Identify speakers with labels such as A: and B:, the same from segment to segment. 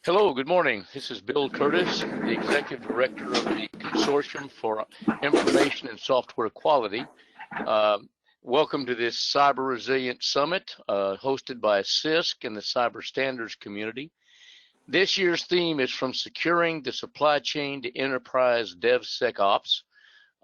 A: Hello, good morning. This is Bill Curtis, the Executive Director of the Consortium for Information and Software Quality. Welcome to this Cyber Resilience Summit hosted by CISQ and the Cyber Standards community. This year's theme is From Securing the Supply Chain to Enterprise DevSecOps.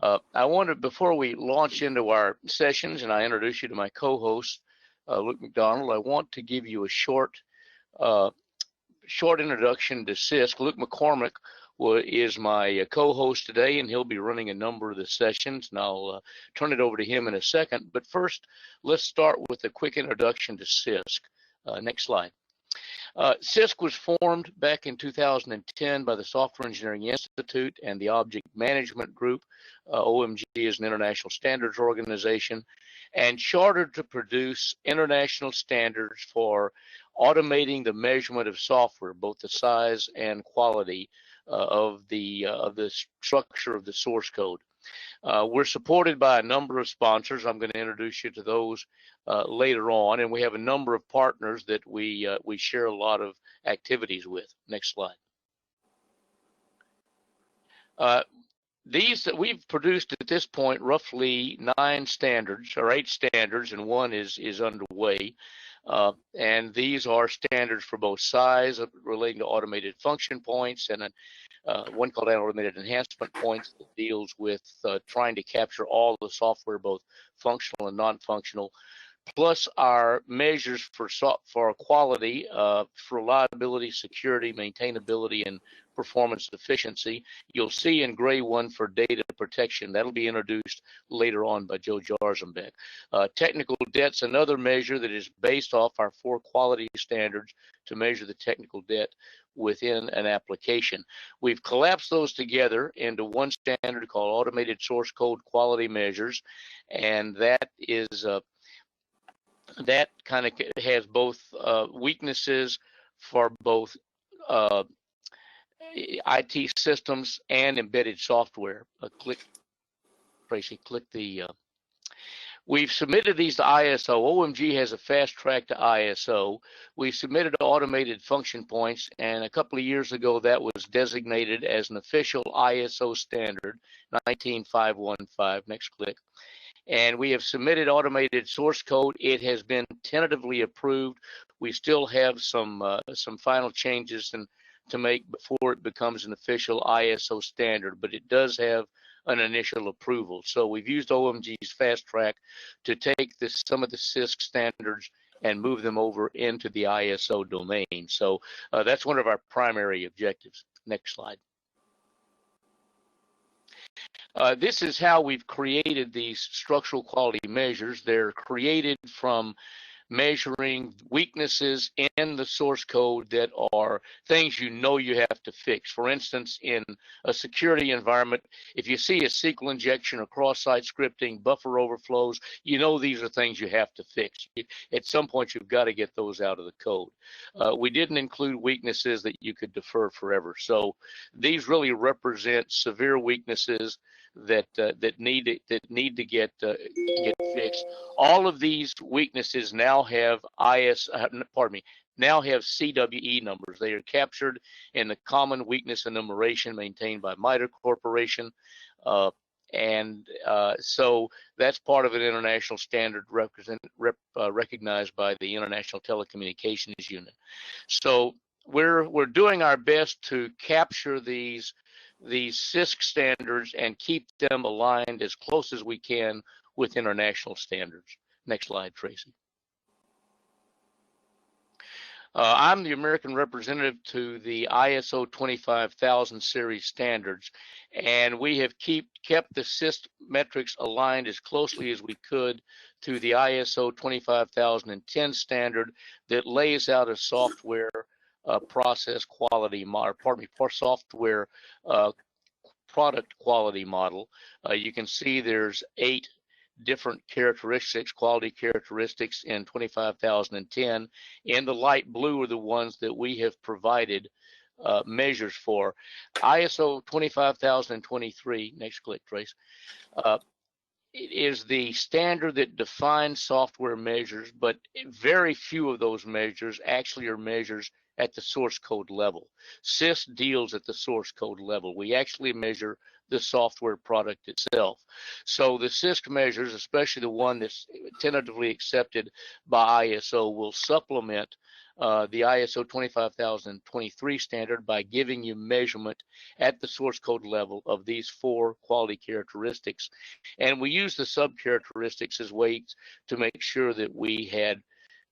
A: I wanted, before we launch into our sessions and I introduce you to my co-host, Luke McDonald, I want to give you a short introduction to CISQ. Luke McCormack is my co-host today, and he'll be running a number of the sessions, and I'll turn it over to him in a second. But first, let's start with a quick introduction to CISQ. Next slide. CISQ was formed back in 2010 by the Software Engineering Institute and the Object Management Group. OMG is an international standards organization, and chartered to produce international standards for automating the measurement of software, both the size and quality of the structure of the source code. We're supported by a number of sponsors. I'm going to introduce you to those later on, and we have a number of partners that we share a lot of activities with. Next slide. We've produced at this point roughly 9 standards or 8 standards, and one is underway. And these are standards for both size relating to automated function points, and one called automated enhancement points that deals with trying to capture all the software, both functional and non-functional, plus our measures for quality, for reliability, security, maintainability, and performance efficiency. You'll see in gray one for data protection. That'll be introduced later on by Joe Jarzenbeck. Technical debt's another measure that is based off our 4 quality standards to measure the technical debt within an application. We've collapsed those together into one standard called Automated Source Code Quality Measures, and that is that kind of has both weaknesses for both IT systems and embedded software. We've submitted these to ISO. OMG has a fast track to ISO. We submitted automated function points, and a couple of years ago that was designated as an official ISO standard, 19515. Next click. And we have submitted automated source code. It has been tentatively approved. We still have some final changes to make before it becomes an official ISO standard, but it does have an initial approval. So we've used OMG's fast track to take some of the CISQ standards and move them over into the ISO domain. So that's one of our primary objectives. Next slide. This is how we've created these structural quality measures. They're created from measuring weaknesses in the source code that are things you know you have to fix. For instance, in a security environment, if you see a SQL injection or cross-site scripting, buffer overflows, you know these are things you have to fix. At some point, you've got to get those out of the code. We didn't include weaknesses that you could defer forever. So these really represent severe weaknesses that need to get fixed. All of these weaknesses now have now have CWE numbers. They are captured in the common weakness enumeration maintained by MITRE Corporation, so that's part of an international standard recognized by the International Telecommunications Union. So we're doing our best to capture these CISQ standards and keep them aligned as close as we can with international standards. Next slide, Tracy. I'm the American representative to the ISO 25000 series standards, and we have kept the CISQ metrics aligned as closely as we could to the ISO 25010 standard that lays out a software process quality model, software product quality model. You can see there's 8 different characteristics, quality characteristics in 25010. In the light blue are the ones that we have provided measures for. ISO 25023, next click, Trace, it is the standard that defines software measures, but very few of those measures actually are measures at the source code level. CISQ deals at the source code level. We actually measure the software product itself. So the CISQ measures, especially the one that's tentatively accepted by ISO, will supplement the ISO 25023 standard by giving you measurement at the source code level of these 4 quality characteristics. And we use the sub-characteristics as ways to make sure that we had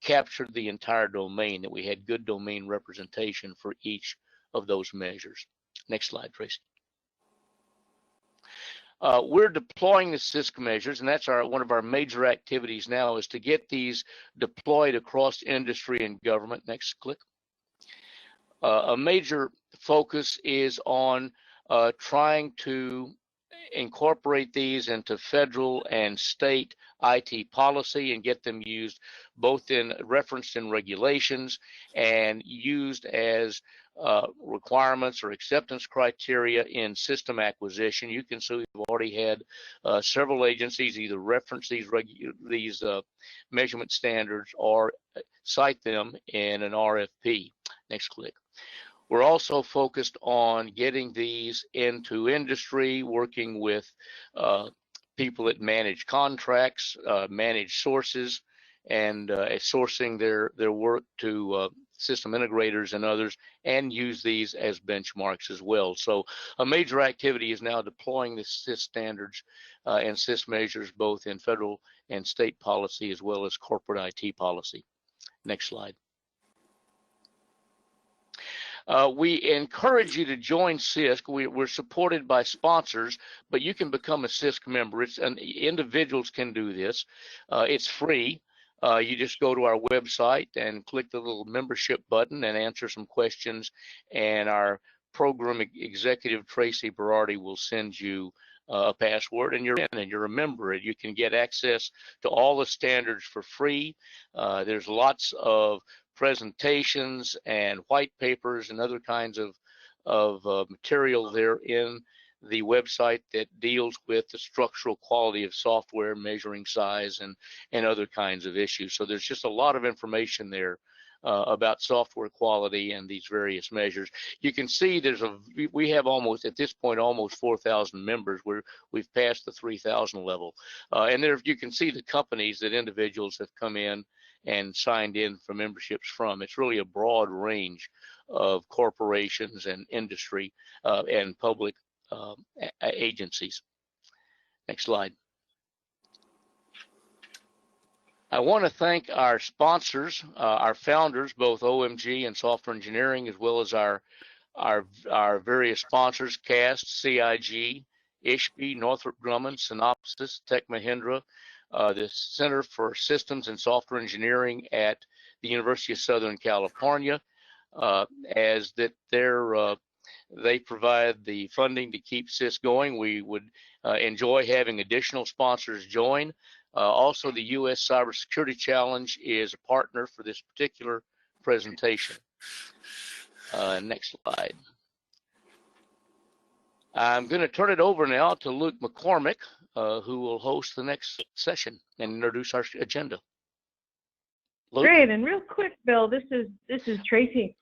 A: captured the entire domain, that we had good domain representation for each of those measures. Next slide, Tracy. We're deploying the CISQ measures, and that's one of our major activities now, is to get these deployed across industry and government. Next click. A major focus is on trying to incorporate these into federal and state IT policy and get them used both referenced in regulations and used as requirements or acceptance criteria in system acquisition. You can see we've already had several agencies either reference these measurement standards or cite them in an RFP. Next click. We're also focused on getting these into industry, working with people that manage contracts, manage sources, and sourcing their work to system integrators and others, and use these as benchmarks as well. So a major activity is now deploying the CISQ standards and CISQ measures both in federal and state policy as well as corporate IT policy. Next slide. We encourage you to join CISQ. We're supported by sponsors, but you can become a CISQ member. Individuals can do this. It's free. You just go to our website and click the little membership button and answer some questions, and our program executive, Tracy Berardi, will send you a password, and you're in and you're a member. You can get access to all the standards for free. There's lots of presentations and white papers and other kinds of material there in the website that deals with the structural quality of software, measuring size, and other kinds of issues. So there's just a lot of information there about software quality and these various measures. You can see we have almost, at this point, almost 4,000 members. We've passed the 3,000 level. And there you can see the companies that individuals have come in and signed in for memberships from. It's really a broad range of corporations and industry and public agencies. Next slide. I want to thank our sponsors, our founders, both OMG and Software Engineering, as well as our various sponsors, CAST, CIG, ISHPE, Northrop Grumman, Synopsys, Tech Mahindra, the Center for Systems and Software Engineering at the University of Southern California, as that they provide the funding to keep CISQ going. We would enjoy having additional sponsors join. Also, the U.S. Cybersecurity Challenge is a partner for this particular presentation. Next slide. I'm going to turn it over now to Luke McCormack, who will host the next session and introduce our agenda. Luke?
B: Great, and real quick, Bill, this is Tracy.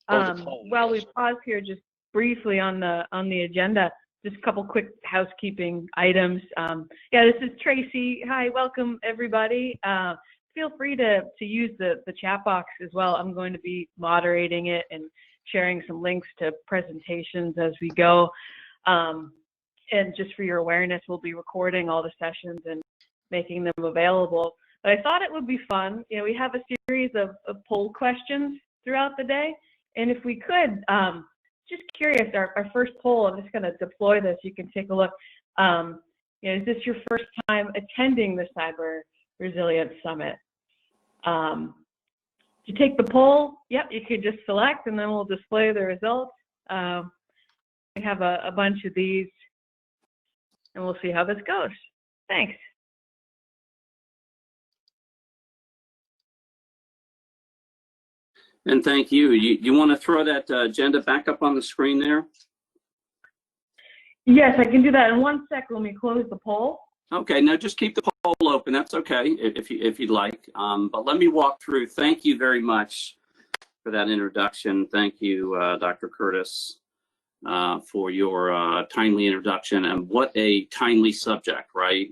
B: While we pause here just briefly on the agenda, just a couple quick housekeeping items. Yeah, this is Tracy. Hi, welcome everybody. Feel free to use the chat box as well. I'm going to be moderating it and sharing some links to presentations as we go. And just for your awareness, we'll be recording all the sessions and making them available. But I thought it would be fun. You know, we have a series of poll questions throughout the day. And if we could, just curious, our first poll, I'm just going to deploy this. You can take a look. You know, is this your first time attending the Cyber Resilience Summit? To take the poll, yep, you could just select and then we'll display the results. We have a bunch of these and we'll see how this goes. Thanks.
C: And thank you. You want to throw that agenda back up on the screen there?
B: Yes, I can do that in 1 sec. Let me close the poll.
C: Okay, now just keep the poll open. That's okay if you'd like. But let me walk through. Thank you very much for that introduction. Thank you, Dr. Curtis, for your timely introduction. And what a timely subject, right?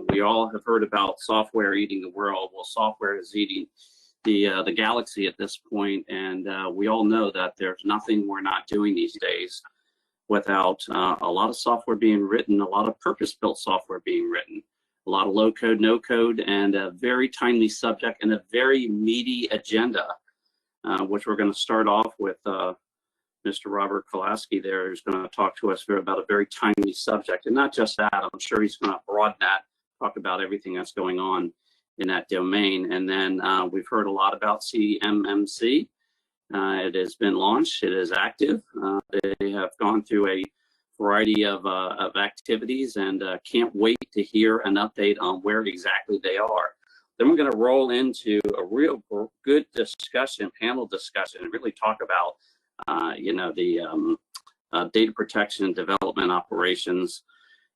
C: We all have heard about software eating the world. Well, software is eating the galaxy at this point, and we all know that there's nothing we're not doing these days without a lot of software being written, a lot of purpose-built software being written, a lot of low code, no code, and a very timely subject and a very meaty agenda, which we're going to start off with Mr. Robert Kolaski there, who's going to talk to us about a very timely subject. And not just that, I'm sure he's going to broaden that, talk about everything that's going on in that domain. And then we've heard a lot about CMMC. It has been launched. It is active. They have gone through a variety of activities, and can't wait to hear an update on where exactly they are. Then we're going to roll into a real good discussion, panel discussion, and really talk about, the data protection and development operations.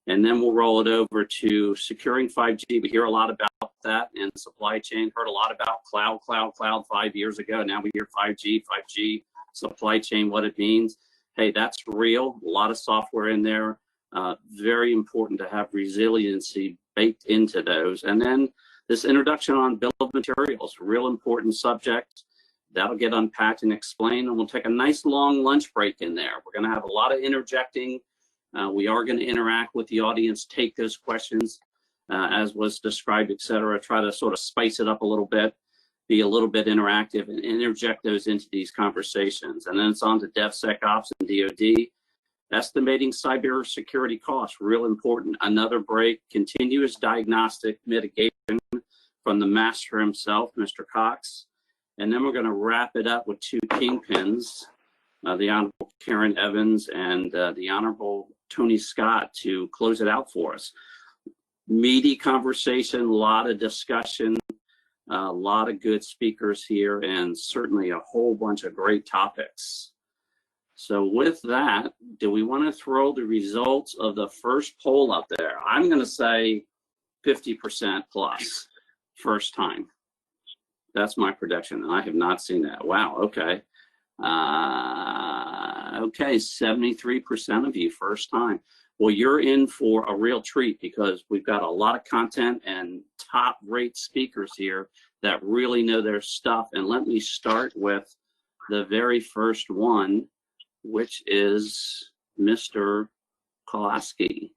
C: And then we'll roll it over to securing 5G. We hear a lot about that in supply chain, heard a lot about cloud 5 years ago. Now we hear 5G, supply chain, what it means. Hey, that's real. A lot of software in there. Very important to have resiliency baked into those. And then this introduction on bill of materials, real important subject. That'll get unpacked and explained. And we'll take a nice long lunch break in there. We're going to have a lot of interjecting. We are going to interact with the audience, take those questions as was described, et cetera, try to sort of spice it up a little bit, be a little bit interactive, and interject those into these conversations. And then it's on to DevSecOps and DoD. Estimating cybersecurity costs, real important. Another break, continuous diagnostic mitigation from the master himself, Mr. Cox. And then we're going to wrap it up with two kingpins, the Honorable Karen Evans and the Honorable Tony Scott, to close it out for us. Meaty conversation, a lot of discussion, a lot of good speakers here, and certainly a whole bunch of great topics. So with that, do we want to throw the results of the first poll up there? I'm going to say 50% plus first time. That's my prediction, and I have not seen that. Wow, okay. Okay, 73% of you first time. Well, you're in for a real treat because we've got a lot of content and top rate speakers here that really know their stuff. And let me start with the very first one, which is Mr. Kolaski.